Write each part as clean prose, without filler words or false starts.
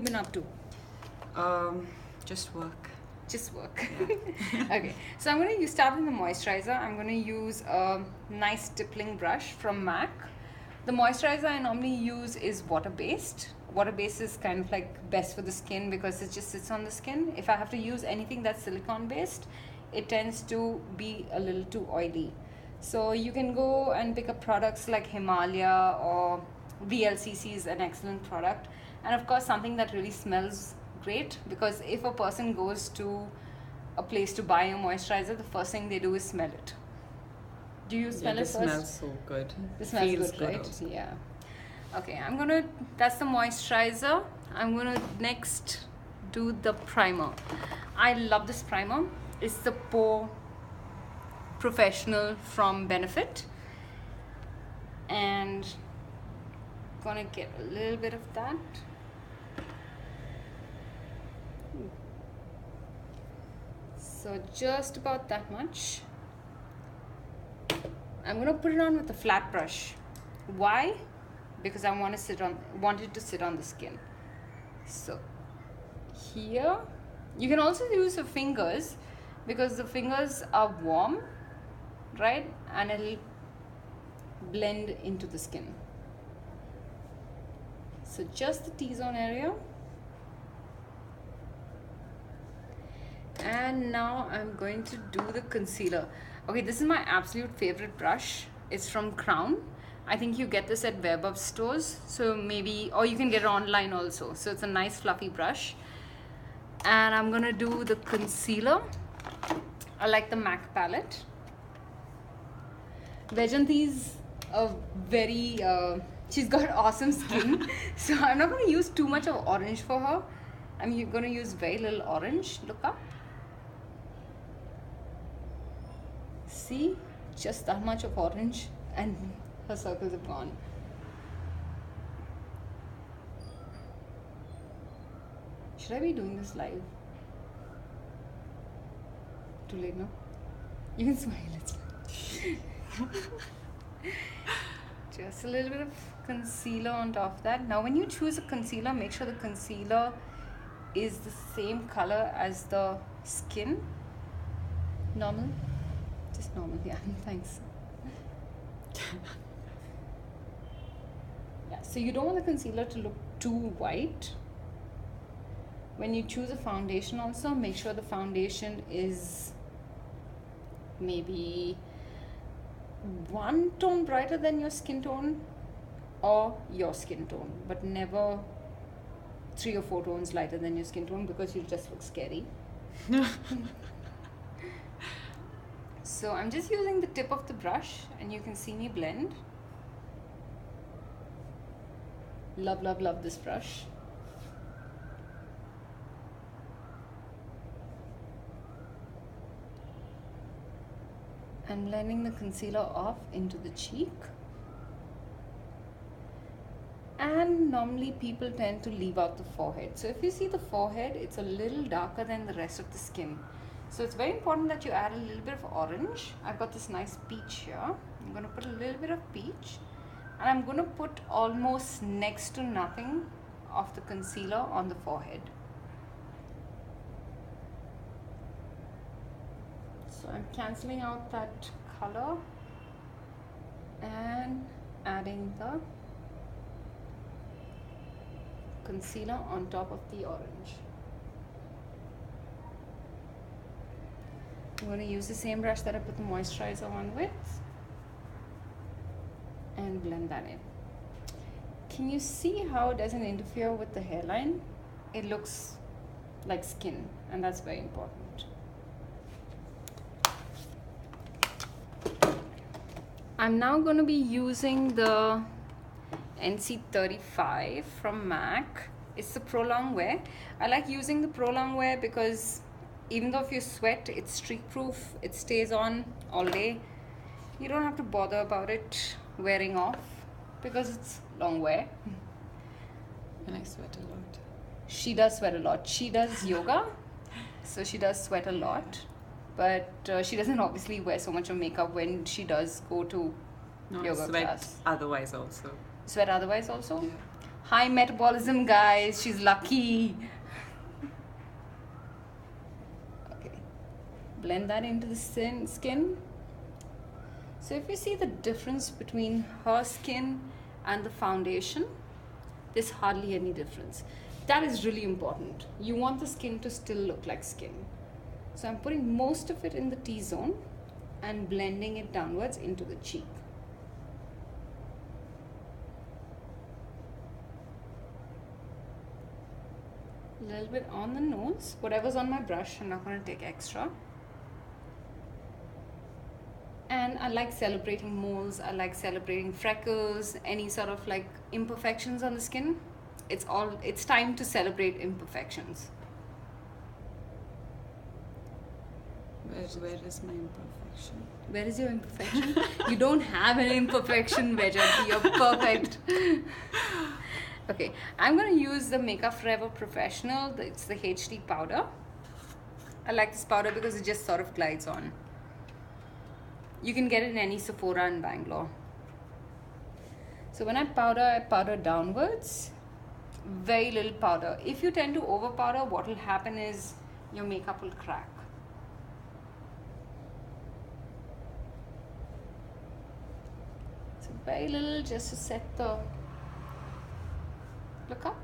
Been up to? Just work. Just work. Yeah. Okay, so I'm going to start with the moisturizer. I'm going to use a nice stippling brush from MAC. The moisturizer I normally use is water-based. Water-based is kind of like best for the skin because it just sits on the skin. If I have to use anything that's silicone-based, it tends to be a little too oily. So you can go and pick up products like Himalaya or VLCC is an excellent product. And of course, something that really smells great, because if a person goes to a place to buy a moisturizer, the first thing they do is smell it. Do you smell it this first? smells so good. This smells Feels good, right? also. Yeah. Okay, that's the moisturizer. I'm gonna next do the primer. I love this primer. It's the Pore Professional from Benefit. And gonna get a little bit of that. So just about that much. I'm gonna put it on with a flat brush. Why? Because I want it to sit on the skin. So here, you can also use your fingers because the fingers are warm, right? And it'll blend into the skin. So just the T-zone area. And now I'm going to do the concealer. Okay, this is my absolute favorite brush. It's from Crown. I think you get this at Webub stores. So maybe, or you can get it online also. So it's a nice fluffy brush. And I'm gonna do the concealer. I like the MAC palette. Vajanti's a very, she's got awesome skin. So I'm not gonna use too much of orange for her. I'm gonna use very little orange. Look up. See, just that much of orange and her circles have gone. Should I be doing this live? Too late, no? You can smile, it's fine. Just a little bit of concealer on top of that. Now when you choose a concealer, make sure the concealer is the same color as the skin. Normal? Just normal, yeah, thanks. Yeah, so you don't want the concealer to look too white. When you choose a foundation also, make sure the foundation is maybe one tone brighter than your skin tone or your skin tone, but never 3 or 4 tones lighter than your skin tone because you'll just look scary. So I'm just using the tip of the brush and you can see me blend. Love, love, love this brush. I'm blending the concealer off into the cheek. And normally people tend to leave out the forehead. So if you see the forehead, it's a little darker than the rest of the skin. So it's very important that you add a little bit of orange. I've got this nice peach here. I'm going to put a little bit of peach. And I'm going to put almost next to nothing of the concealer on the forehead. So I'm cancelling out that color and adding the concealer on top of the orange. I'm going to use the same brush that I put the moisturizer on with and blend that in. Can you see how it doesn't interfere with the hairline? It looks like skin, and that's very important. I'm now going to be using the NC35 from MAC. It's the Prolong Wear. I like using the Prolong Wear because even though if you sweat, it's streak proof, it stays on all day. You don't have to bother about it wearing off because it's long wear. And I sweat a lot. She does sweat a lot. She does yoga, so she does sweat a lot. But she doesn't obviously wear so much of makeup when she does go to yoga sweat class. otherwise also. Sweat otherwise also? Yeah. High metabolism, guys. She's lucky. Okay. Blend that into the skin. So if you see the difference between her skin and the foundation, there's hardly any difference. That is really important. You want the skin to still look like skin. So I'm putting most of it in the T-zone and blending it downwards into the cheek. A little bit on the nose. Whatever's on my brush, I'm not going to take extra. And I like celebrating moles, I like celebrating freckles, any sort of like imperfections on the skin. It's time to celebrate imperfections. Where is my imperfection? Where is your imperfection? You don't have an imperfection, Vaijayanti. You're perfect. Okay, I'm going to use the Makeup Forever Professional. It's the HD powder. I like this powder because it just sort of glides on. You can get it in any Sephora in Bangalore. So when I powder downwards. Very little powder. If you tend to over powder, what will happen is your makeup will crack. So very little, just to set the look up.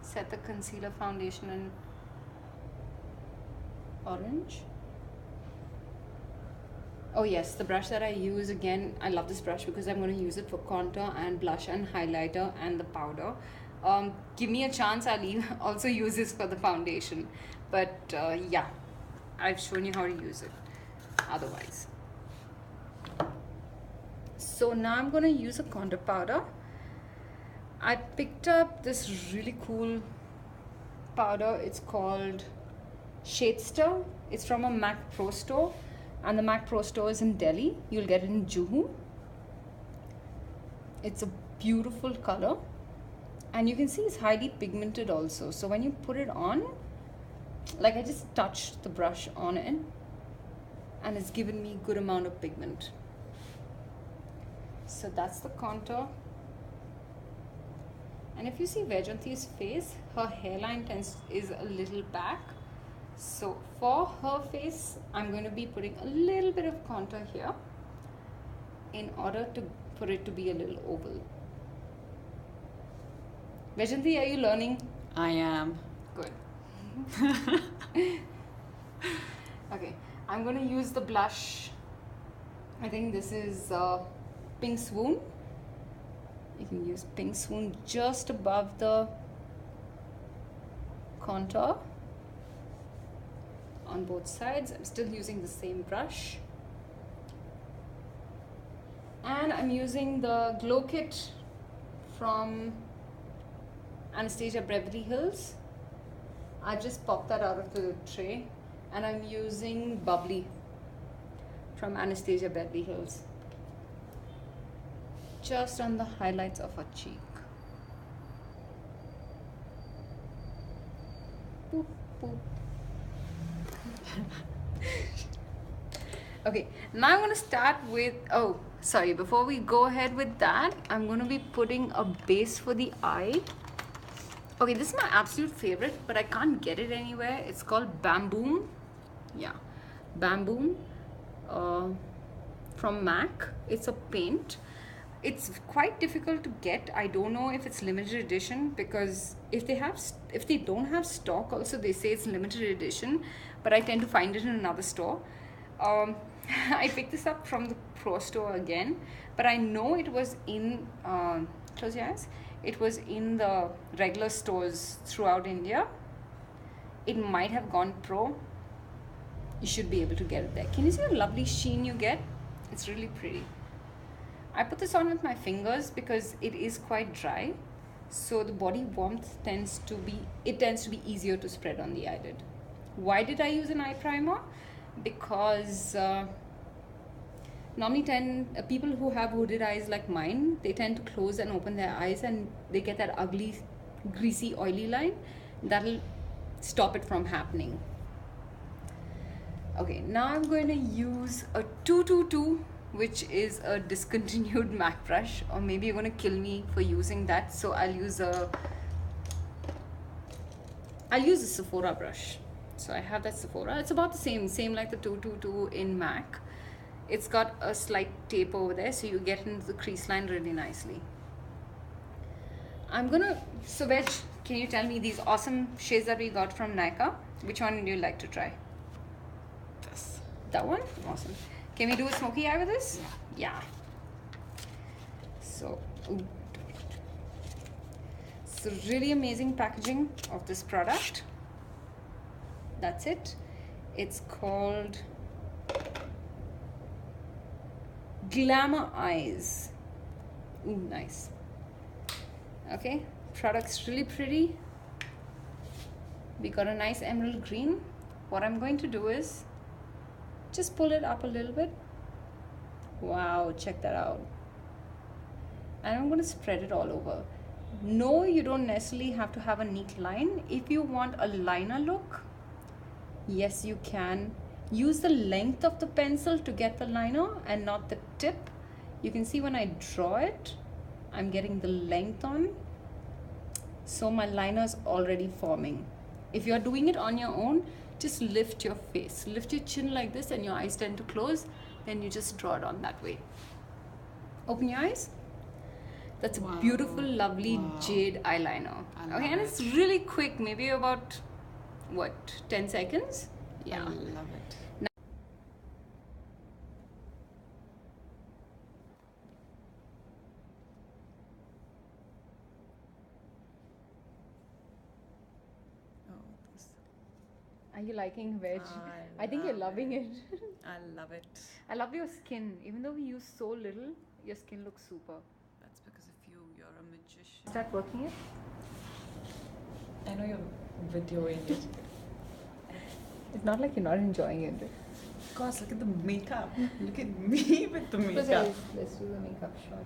Set the concealer, foundation and orange. Oh yes, the brush that I use, again, I love this brush because I'm going to use it for contour and blush and highlighter and the powder. Give me a chance, I'll also use this for the foundation. But yeah, I've shown you how to use it otherwise. So now I'm going to use a contour powder. I picked up this really cool powder. It's called Shadester. It's from a MAC Pro store. And the MAC Pro store is in Delhi. You'll get it in Juhu. It's a beautiful color. And you can see it's highly pigmented also. So when you put it on, like I just touched the brush on it. And it's given me a good amount of pigment. So that's the contour. And if you see Vaijayanti's face, her hairline is a little back. So for her face, I'm going to be putting a little bit of contour here in order for it to be a little oval. Vaijayanti, are you learning? I am. Good. Okay, I'm going to use the blush. I think this is Pink Swoon. You can use Pink Swoon just above the contour on both sides. I'm still using the same brush. And I'm using the Glow Kit from Anastasia Beverly Hills. I just popped that out of the tray. And I'm using Bubbly from Anastasia Beverly Hills. Just on the highlights of her cheek. Boop, boop. Okay, now I'm going to start with, oh, sorry, before we go ahead with that, I'm going to be putting a base for the eye. Okay, this is my absolute favorite, but I can't get it anywhere. It's called Bamboom. Yeah, Bamboom from MAC. It's a paint. It's quite difficult to get. I don't know if it's limited edition, because if they don't have stock also, they say it's limited edition, but I tend to find it in another store. I picked this up from the Pro store again, but I know it was in close your eyes. It was in the regular stores throughout India. It might have gone Pro. You should be able to get it there. Can you see the lovely sheen you get? It's really pretty. I put this on with my fingers because it is quite dry, so the body warmth tends to be easier to spread on the eyelid. Why did I use an eye primer? Because normally people who have hooded eyes like mine, they tend to close and open their eyes and they get that ugly, greasy, oily line. That'll stop it from happening. Okay, now I'm going to use a 222 which is a discontinued MAC brush, or maybe you're going to kill me for using that, so I'll use a Sephora brush. So I have that Sephora. It's about the same like the 222 in MAC. It's got a slight tape over there, so you get into the crease line really nicely. So Veg, can you tell me these awesome shades that we got from Nykaa? Which one would you like to try? This. That one? Awesome. Can we do a smoky eye with this? Yeah. So, it's a really amazing packaging of this product. That's it. It's called Glamour Eyes. Ooh, nice. Okay, product's really pretty. We got a nice emerald green. What I'm going to do is just pull it up a little bit. Wow, check that out. And I'm going to spread it all over. No, you don't necessarily have to have a neat line. If you want a liner look, yes, you can. Use the length of the pencil to get the liner and not the tip. You can see when I draw it, I'm getting the length on. So my liner's already forming. If you're doing it on your own, just lift your face. Lift your chin like this and your eyes tend to close. Then you just draw it on that way. Open your eyes. That's a beautiful, lovely jade eyeliner. Okay, and it's really quick, maybe about, what, 10 seconds? Yeah. I love it. Are you liking Veg? I think you're loving it. I love it. I love your skin. Even though we use so little, your skin looks super. That's because of you. You're a magician. Start working it. I know you're videoing it. It's not like you're not enjoying it. Of course, look at the makeup. Look at me with the makeup. Let's do the makeup shot.